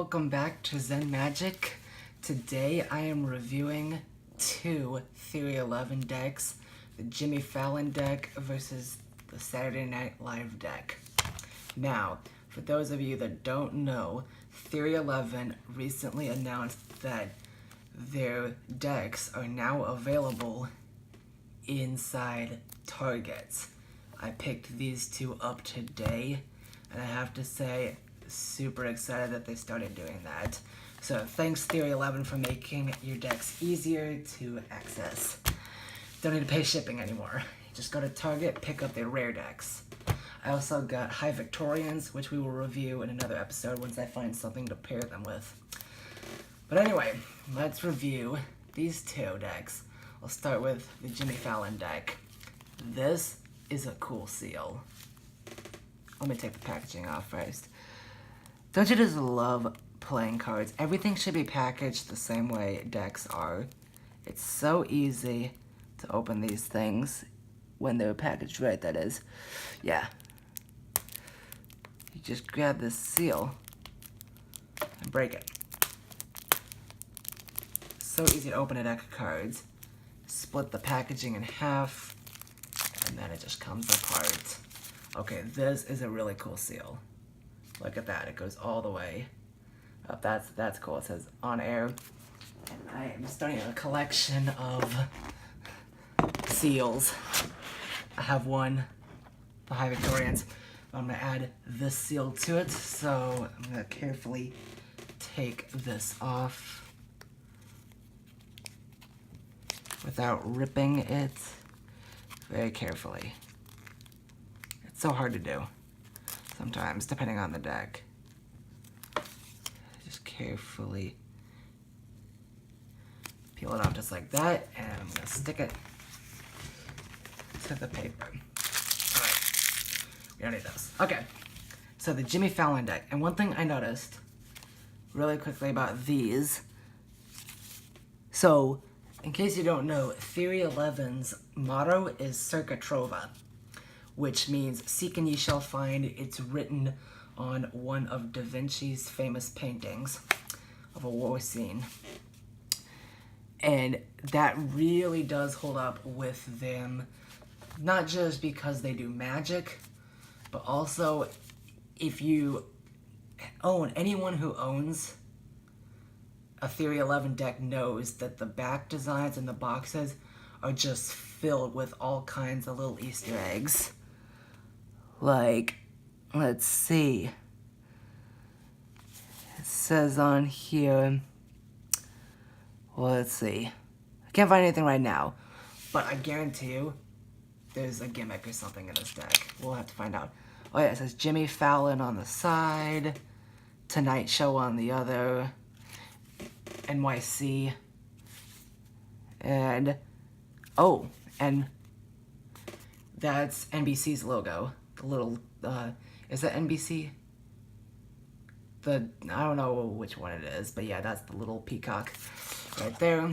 welcome back to Zen Magic. Today I am reviewing two Theory 11 decks, the Jimmy Fallon deck versus the Saturday Night Live deck. Now, for those of you that don't know, Theory 11 recently announced that their decks are now available inside Target. I picked these two up today, and I have to say, super excited that they started doing that. So thanks Theory 11 for making your decks easier to access. Don't need to pay shipping anymore. Just go to Target, pick up their rare decks. I also got High Victorians, which we will review in another episode once I find something to pair them with. But anyway, let's review these two decks. I'll start with the Jimmy Fallon deck. This is a cool seal. Let me take the packaging off first. Don't you just love playing cards? Everything should be packaged the same way decks are. It's so easy to open these things when they're packaged right, that is. Yeah. You just grab this seal and break it. So easy to open a deck of cards. Split the packaging in half, and then it just comes apart. Okay, this is a really cool seal. Look at that, it goes all the way up. That's cool. It says on air. And I am starting a collection of seals. I have one, the High Victorians. I'm gonna add this seal to it, so I'm gonna carefully take this off without ripping it very carefully. It's so hard to do sometimes, depending on the deck. Just carefully peel it off just like that, and I'm gonna stick it to the paper. All right, we don't need those. Okay, so the Jimmy Fallon deck, and one thing I noticed really quickly about these, so in case you don't know, Theory 11's motto is Circa Trova, which means seek and ye shall find. It's written on one of Da Vinci's famous paintings of a war scene. And that really does hold up with them, not just because they do magic, but also if you own, anyone who owns a Theory 11 deck knows that the back designs and the boxes are just filled with all kinds of little Easter eggs. Like, let's see. It says on here, well, let's see. I can't find anything right now, but I guarantee you there's a gimmick or something in this deck. We'll have to find out. Oh yeah, it says Jimmy Fallon on the side, Tonight Show on the other, NYC, and, oh, and that's NBC's logo. The little, is that NBC? I don't know which one it is, but yeah, that's the little peacock right there.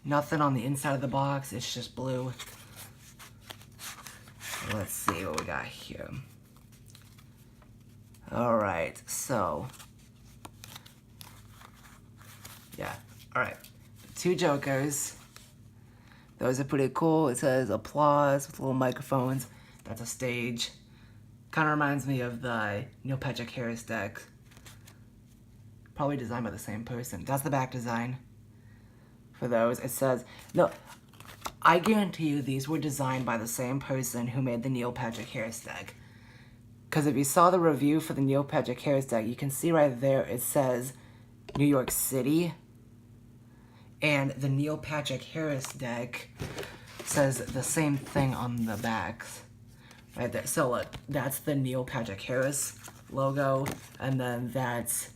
Nothing on the inside of the box, it's just blue. Let's see what we got here. Alright, so, yeah, alright. Two jokers. Those are pretty cool. It says applause with little microphones. That's a stage. Kind of reminds me of the Neil Patrick Harris deck. Probably designed by the same person. That's the back design for those. It says, no, I guarantee you these were designed by the same person who made the Neil Patrick Harris deck. Because if you saw the review for the Neil Patrick Harris deck, you can see right there it says New York City. And the Neil Patrick Harris deck says the same thing on the backs. Right there. So look, that's the Neil Patrick Harris logo, and then that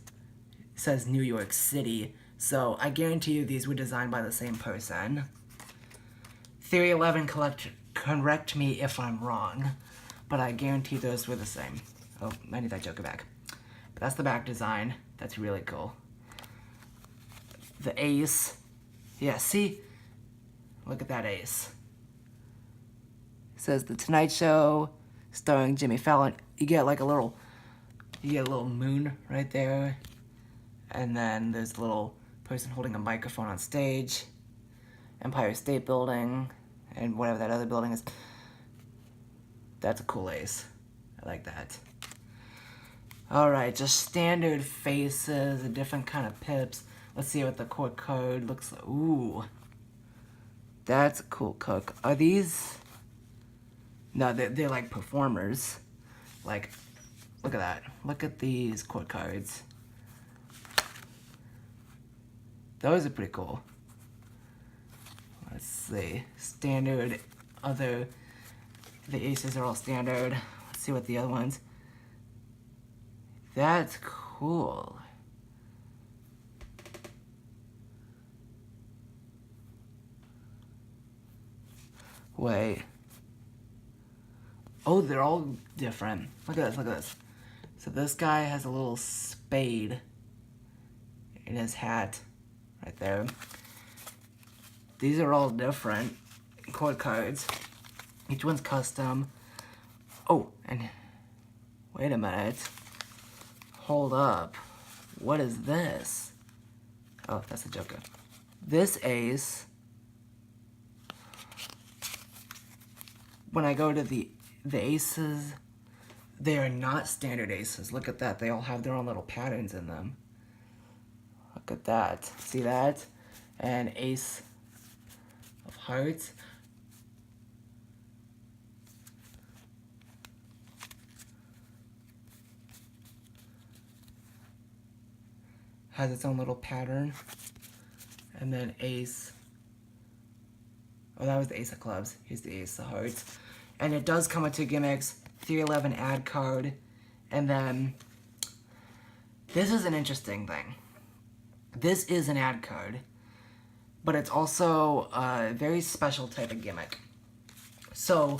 says New York City. So I guarantee you these were designed by the same person. Theory 11, correct me if I'm wrong, but I guarantee those were the same. Oh, I need that joker back. But that's the back design. That's really cool. The ace. Yeah, see? Look at that ace. It says The Tonight Show, starring Jimmy Fallon. You get like a little You get a little moon right there. And then there's a little person holding a microphone on stage. Empire State Building. And whatever that other building is. That's a cool ace. I like that. Alright, just standard faces, a different kind of pips. Let's see what the court card looks like. Ooh. That's a cool cook. Are these... No, they're like performers. Like, look at that. Look at these court cards. Those are pretty cool. Let's see. Standard, other... The aces are all standard. Let's see what the other ones... That's cool. Wait. Oh, they're all different. Look at this, look at this. So this guy has a little spade in his hat right there. These are all different court cards. Each one's custom. Oh, and wait a minute. Hold up. What is this? Oh, that's a joker. This ace, when I go to the aces, they are not standard aces. Look at that. They all have their own little patterns in them. Look at that. See that? And ace of hearts. Has its own little pattern. And then ace. Oh, that was the ace of clubs. Here's the ace of hearts. And it does come with 2 gimmicks. 311 ad card. And then, this is an interesting thing. This is an ad card. But it's also a very special type of gimmick. So,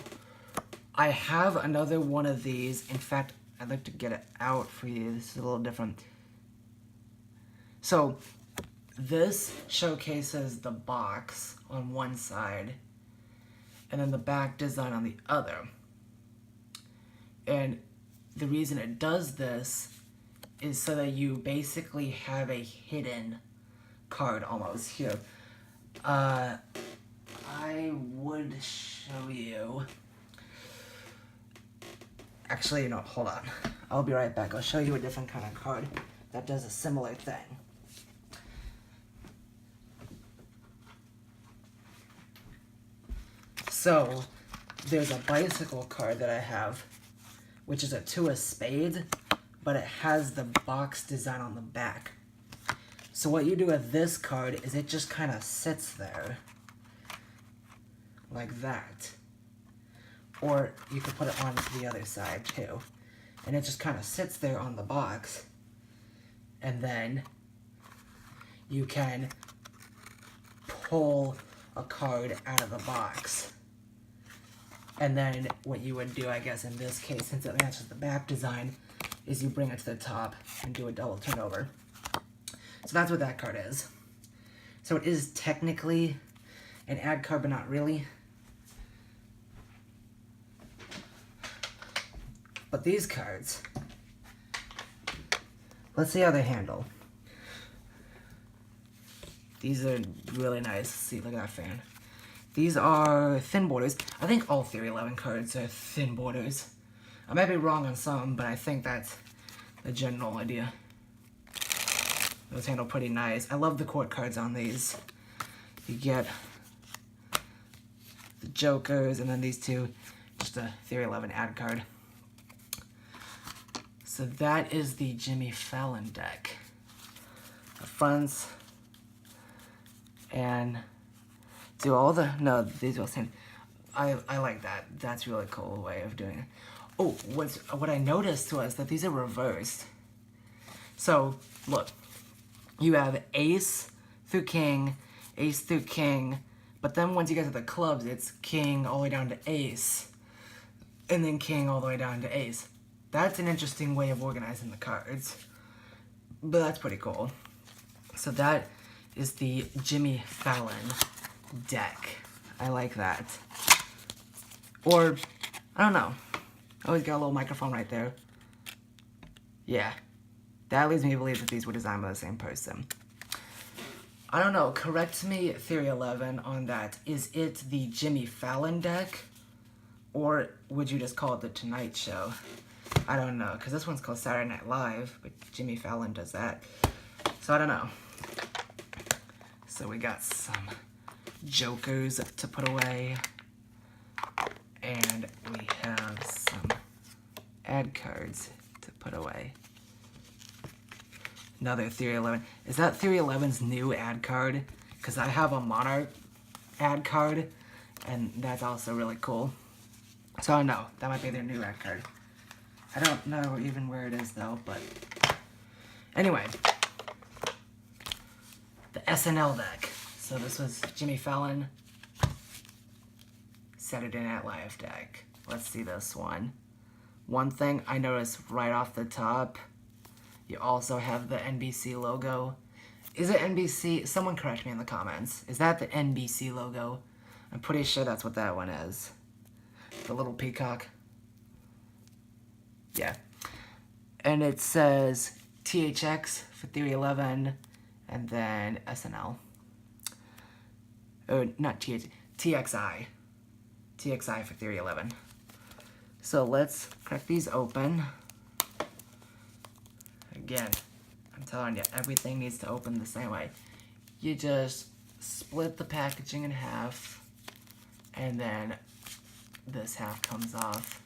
I have another one of these. In fact, I'd like to get it out for you. This is a little different. So, this showcases the box on one side, and then the back design on the other. And the reason it does this is so that you basically have a hidden card almost here. I would show you. Actually, no, hold on. I'll be right back. I'll show you a different kind of card that does a similar thing. So, there's a bicycle card that I have, which is a 2 of spades, but it has the box design on the back. So what you do with this card is it just kind of sits there, like that. Or you could put it on the other side too. And it just kind of sits there on the box. And then you can pull a card out of the box. And then what you would do, I guess, in this case, since it matches the back design, is you bring it to the top and do a double turnover. So that's what that card is. So it is technically an ad card, but not really. But these cards, let's see how they handle. These are really nice. See, look at that fan. These are thin borders. I think all Theory 11 cards are thin borders. I might be wrong on some, but I think that's the general idea. Those handle pretty nice. I love the court cards on these. You get the jokers, and then these two, just a Theory 11 ad card. So that is the Jimmy Fallon deck. The fronts, and do all the, no, these are all same. I like that. That's a really cool way of doing it. Oh, what I noticed was that these are reversed. So, look. You have ace through king, but then once you get to the clubs, it's king all the way down to ace, and then king all the way down to ace. That's an interesting way of organizing the cards, but that's pretty cool. So that is the Jimmy Fallon deck. I like that. Or, I don't know. Oh, he's got a little microphone right there. Yeah, that leads me to believe that these were designed by the same person. I don't know, correct me, Theory 11, on that. Is it the Jimmy Fallon deck? Or would you just call it the Tonight Show? I don't know, because this one's called Saturday Night Live, but Jimmy Fallon does that. So I don't know. So we got some jokers to put away. And we have some ad cards to put away. Another Theory 11. Is that Theory 11's new ad card? Because I have a Monarch ad card, and that's also really cool. So I don't know. That might be their new ad card. I don't know even where it is, though, but... Anyway. The SNL deck. So this was Jimmy Fallon, Saturday Night Live deck. Let's see this one. One thing I noticed right off the top, you also have the NBC logo. Is it NBC? Someone correct me in the comments. Is that the NBC logo? I'm pretty sure that's what that one is. The little peacock. Yeah. And it says THX for Theory 11, and then SNL. Oh, not THX, TXI. TXI for Theory 11. So let's crack these open. Again, I'm telling you, everything needs to open the same way. You just split the packaging in half, and then this half comes off,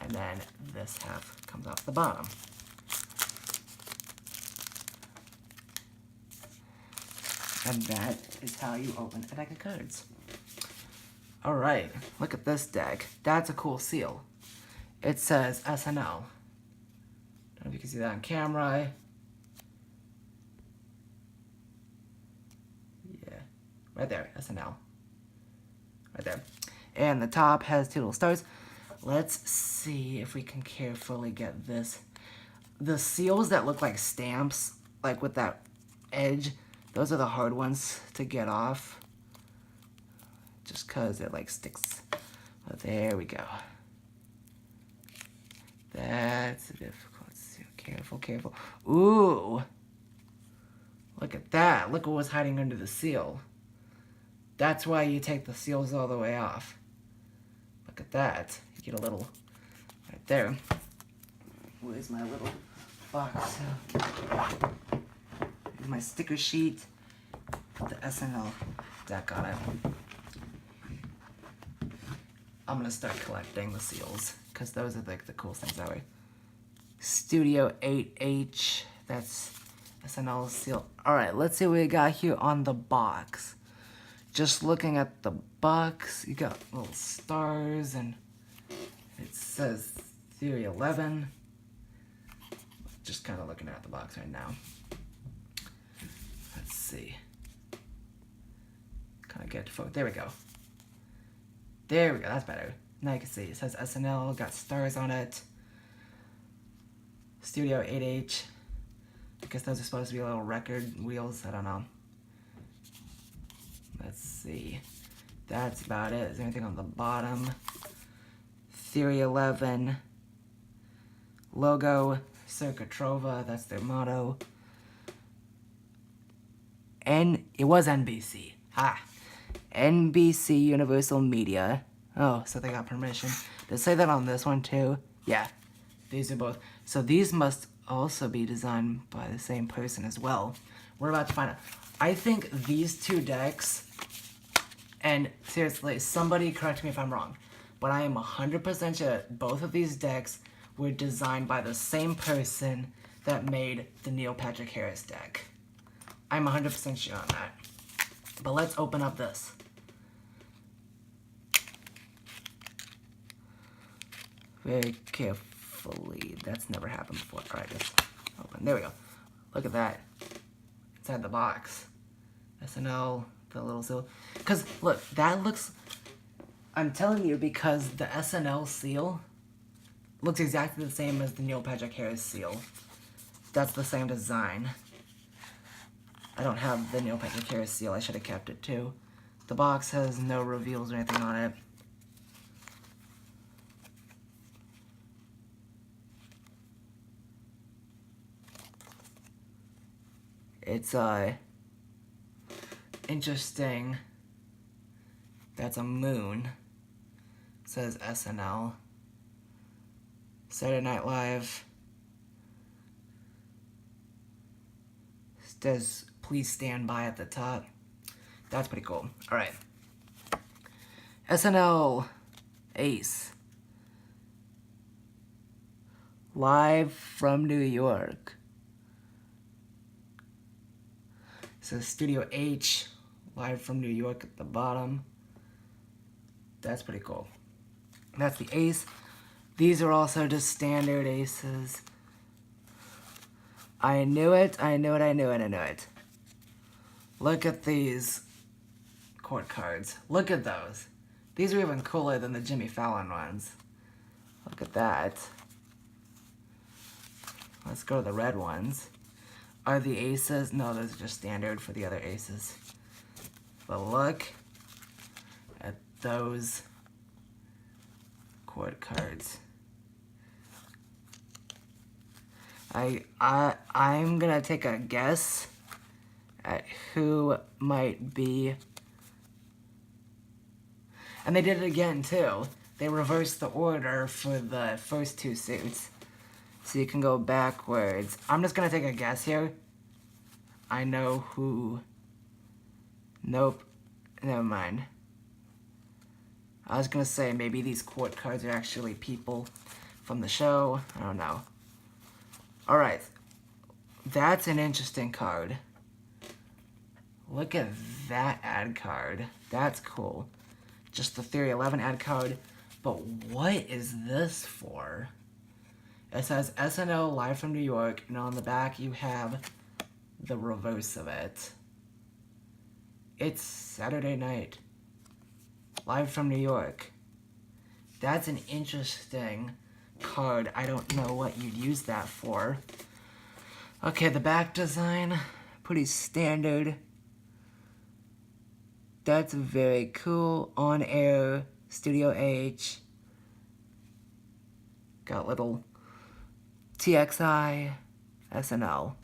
and then this half comes off the bottom. And that is how you open a deck of cards. Alright, look at this deck. That's a cool seal. It says SNL. Don't know if you can see that on camera. Yeah, right there, SNL. Right there. And the top has two little stars. Let's see if we can carefully get this. The seals that look like stamps, like with that edge, those are the hard ones to get off. Just cause it like sticks. Oh, there we go. That's difficult. Careful, careful. Ooh. Look at that. Look what was hiding under the seal. That's why you take the seals all the way off. Look at that. You get a little right there. Where's my little box? Here's my sticker sheet. Put the SNL deck on it. I'm gonna start collecting the seals, because those are like the cool things that way. Studio 8H, that's SNL seal. Alright, let's see what we got here on the box. Just looking at the box, you got little stars, and it says Theory 11. Just kind of looking at the box right now. Let's see. Kind of get to focus. There we go. There we go, that's better. Now you can see, it says SNL, got stars on it. Studio 8H. I guess those are supposed to be little record wheels, I don't know. Let's see. That's about it. Is there anything on the bottom? Theory 11. Logo, Circa Trova, that's their motto. And it was NBC. Ha! NBC Universal Media. Oh, so they got permission. Did it say that on this one too? Yeah, these are both. So these must also be designed by the same person as well. We're about to find out. I think these two decks, and seriously, somebody correct me if I'm wrong, but I am 100% sure that both of these decks were designed by the same person that made the Neil Patrick Harris deck. I'm 100% sure on that. But let's open up this. Very carefully. That's never happened before. Alright, just open. There we go. Look at that. Inside the box. SNL, the little seal. Because, look, that looks... I'm telling you, because the SNL seal looks exactly the same as the Neil Patrick Harris seal. That's the same design. I don't have the Neil Patrick Harris seal. I should have kept it, too. The box has no reveals or anything on it. It's interesting. That's a moon. It says SNL. Saturday Night Live. Says please stand by at the top. That's pretty cool. Alright. SNL Ace. Live from New York. It says Studio H. Live from New York at the bottom. That's pretty cool. That's the Ace. These are also just standard aces. I knew it. Look at these court cards. Look at those. These are even cooler than the Jimmy Fallon ones. Look at that. Let's go to the red ones. Are the aces? No, those are just standard for the other aces. But look at those court cards. I'm gonna take a guess at who might be. And they did it again too. They reversed the order for the first two suits. So you can go backwards. I'm just gonna take a guess here. I know who. Nope. Never mind. I was gonna say maybe these court cards are actually people from the show. I don't know. Alright. That's an interesting card. Look at that ad card. That's cool. Just the Theory 11 ad card. But what is this for? It says SNL Live from New York, and on the back you have the reverse of it. It's Saturday night. Live from New York. That's an interesting card. I don't know what you'd use that for. Okay, the back design, pretty standard. That's very cool. On air, Studio H. Got little TXI, SNL.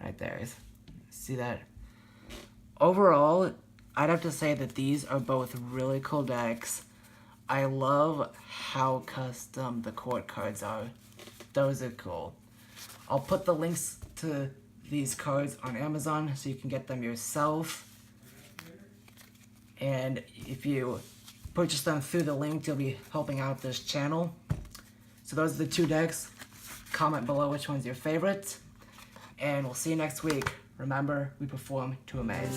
Right there. See that? Overall, I'd have to say that these are both really cool decks. I love how custom the court cards are. Those are cool. I'll put the links to these cards on Amazon so you can get them yourself. And if you purchase them through the link, you'll be helping out this channel. So those are the two decks. Comment below which one's your favorite. And we'll see you next week. Remember, we perform to amaze.